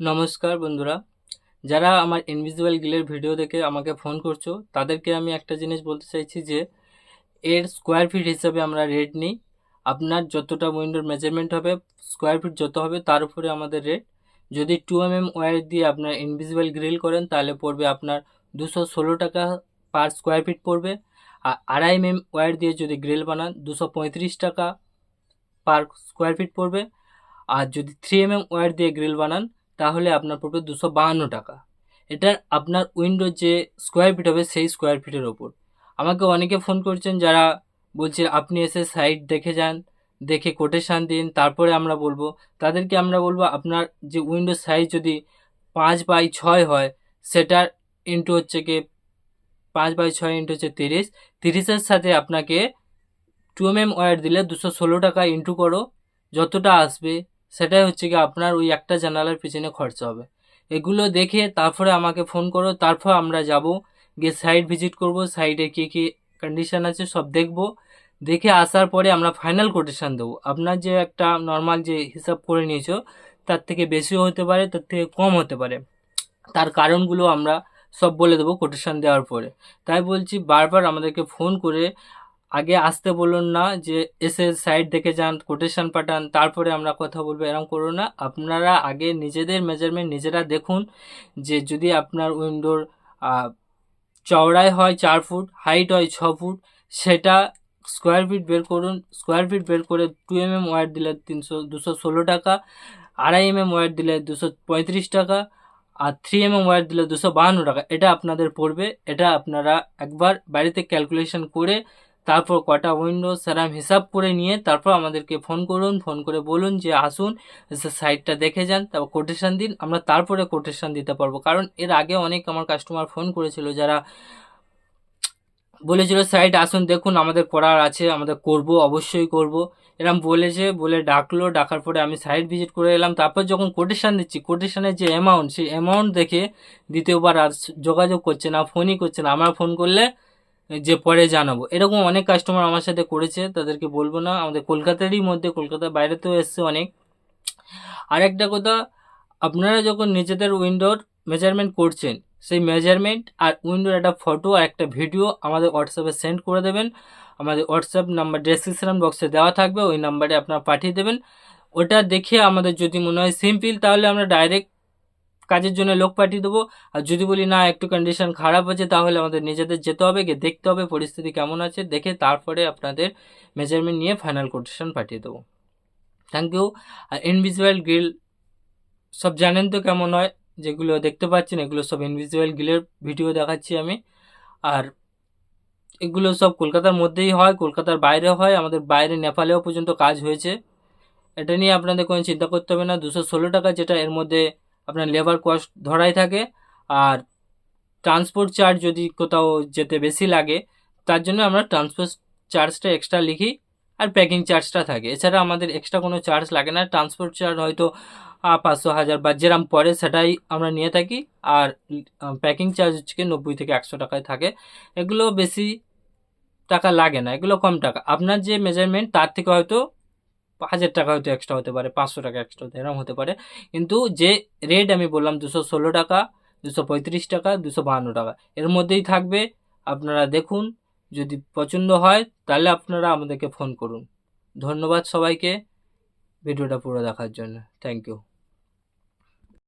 নমস্কার বন্ধুরা, যারা আমার ইনভিজিবল গ্রিলের ভিডিও দেখে আমাকে ফোন করছো তাদেরকে আমি একটা জিনিস বলতে চাইছি যে এর স্কোয়ার ফিট হিসাবে আমরা রেট নিই। আপনার যতটা উইন্ডোর মেজারমেন্ট হবে, স্কোয়ার ফিট যত হবে তার উপরে আমাদের রেট। যদি 2 mm ওয়্যার দিয়ে আপনার ইনভিজিবল গ্রিল করেন তাহলে পড়বে আপনার 216 টাকা পার স্কোয়ার ফিট পড়বে। আর 2.5 mm ওয়্যার দিয়ে যদি গ্রিল বানান 235 টাকা পার স্কোয়ার ফিট পড়বে। আর যদি 3 mm ওয়্যার দিয়ে গ্রিল বানান তাহলে আপনার পড়বে 252 টাকা। এটা আপনার উইন্ডোর যে স্কোয়ার ফিট হবে সেই স্কোয়ার ফিটের ওপর। আমাকে অনেকে ফোন করছেন যারা বলছে আপনি এসে সাইট দেখে যান, দেখে কোটেশান দিন, তারপরে আমরা বলবো। তাদেরকে আমরা বলবো আপনার যে উইন্ডোর সাইজ যদি 5x6 হয়, সেটার ইন্টু হচ্ছে কি 5x6 ইন্টু হচ্ছে 30, 30-এর সাথে আপনাকে 2 mm ওয়্যার দিলে 216 টাকা ইন্টু করো, যতটা আসবে সেটাই হচ্ছে কি আপনার ওই একটা জানালার পিছনে খরচা হবে। এগুলো দেখে তারপরে আমাকে ফোন করো, তারপর আমরা যাব, গিয়ে সাইট ভিজিট করব, সাইটে কী কী কন্ডিশন আছে সব দেখব। দেখে আসার পরে আমরা ফাইনাল কোটেশান দেবো। আপনার যে একটা নর্মাল যে হিসাব করে নিয়েছো তার থেকে বেশিও হতে পারে, তার থেকে কম হতে পারে, তার কারণগুলো আমরা সব বলে দেবো কোটেশান দেওয়ার পরে। তাই বলছি বারবার আমাদেরকে ফোন করে আগে আসতে বলুন না, যে এসে সাইট দেখে যান, কোটেশান পাঠান, তারপরে আমরা কথা বলবো, এরকম করুন না। আপনারা আগে নিজেদের মেজারমেন্ট নিজেরা দেখুন, যে যদি আপনার উইন্ডোর চওড়াই হয় 4 ফুট, হাইট হয় 6 ফুট, সেটা স্কোয়ার ফিট বের করুন। স্কোয়ার ফিট বের করে 2 mm ওয়্যার দিলে 216 টাকা, 2.5 mm ওয়্যার দিলে 235 টাকা, আর 3 mm ওয়্যার দিলে 252 টাকা। এটা আপনাদের পড়বে। এটা আপনারা একবার বাড়িতে ক্যালকুলেশন করে তারপর কটা উইন্ডো সেরাম হিসাব করে নিয়ে তারপর আমাদেরকে ফোন করুন। ফোন করে বলুন যে আসুন, এসে সাইটটা দেখে যান, তারপর কোটেশান দিন। আমরা তারপরে কোটেশান দিতে পারবো, কারণ এর আগে অনেক আমার কাস্টমার ফোন করেছিল যারা বলেছিল সাইট আসুন দেখুন, আমাদের করার আছে, আমাদের করব, অবশ্যই করব, এরকম বলেছে। বলে ডাকলো, ডাকার পরে আমি সাইট ভিজিট করে এলাম। তারপর যখন কোটেশান দিচ্ছি, কোটেশানের যে অ্যামাউন্ট, সেই অ্যামাউন্ট দেখে দ্বিতীয়বার আর যোগাযোগ করছে না, ফোনই করছে না। আমার ফোন করলে যে পরে জানাবো, এরকম অনেক কাস্টমার আমার সাথে করেছে, তাদেরকে বলবো না। আমাদের কলকাতারই মধ্যে, কলকাতার বাইরেতেও এসছে অনেক। আরেকটা কথা, আপনারা যখন নিজেদের উইন্ডোর মেজারমেন্ট করছেন, সেই মেজারমেন্ট আর উইন্ডোর একটা ফটো আর একটা ভিডিও আমাদের হোয়াটসঅ্যাপে সেন্ড করে দেবেন। আমাদের হোয়াটসঅ্যাপ নাম্বার ডেসক্রিপশন বক্সে দেওয়া থাকবে, ওই নাম্বারে আপনারা পাঠিয়ে দেবেন। ওটা দেখে আমাদের যদি মনে হয় সিম্পল, তাহলে আমরা ডাইরেক্ট কাজের জন্য লোক পাঠিয়ে দেবো। আর যদি বলি না একটু কন্ডিশন খারাপ আছে, তাহলে আমাদের নিজেদের যেতে হবে, গিয়ে দেখতে হবে পরিস্থিতি কেমন আছে, দেখে তারপরে আপনাদের মেজারমেন্ট নিয়ে ফাইনাল কোটেশন পাঠিয়ে দেবো। Thank you. আর ইনভিজিবল গ্রিল সব জানেন তো কেমন হয়, যেগুলো দেখতে পাচ্ছেন এগুলো সব ইনভিজিবল গ্রিলের ভিডিও দেখাচ্ছি আমি। আর এগুলো সব কলকাতার মধ্যেই হয়, কলকাতার বাইরে হয়, আমাদের বাইরে নেপালেও পর্যন্ত কাজ হয়েছে। এটা নিয়ে আপনাদের কোনো চিন্তা করতে হবে না। 216 টাকা যেটা, এর মধ্যে আপনার লেবার কস্ট ধরাই থাকে। আর ট্রান্সপোর্ট চার্জ যদি কোথাও যেতে বেশি লাগে, তার জন্য আমরা ট্রান্সপোর্ট চার্জটা এক্সট্রা লিখি, আর প্যাকিং চার্জটা থাকে। এছাড়া আমাদের এক্সট্রা কোনো চার্জ লাগে না। ট্রান্সপোর্ট চার্জ হয়তো 500, 1000 বা যেরম পরে সেটাই আমরা নিয়ে থাকি। আর প্যাকিং চার্জ হচ্ছে কি 90 থেকে 100 টাকায় থাকে। এগুলো বেশি টাকা লাগে না, এগুলো কম টাকা। আপনার যে মেজারমেন্ট তার থেকে হয়তো 1000 টাকা হয়তো এক্সট্রা হতে পারে, 500 টাকা এক্সট্রা এরকম হতে পারে। কিন্তু যে রেট আমি বললাম 216 টাকা, 235 টাকা, 252 টাকা, এর মধ্যেই থাকবে। আপনারা দেখুন, যদি পছন্দ হয় তাহলে আপনারা আমাদেরকে ফোন করুন। ধন্যবাদ সবাইকে ভিডিওটা পুরো দেখার জন্য। Thank you.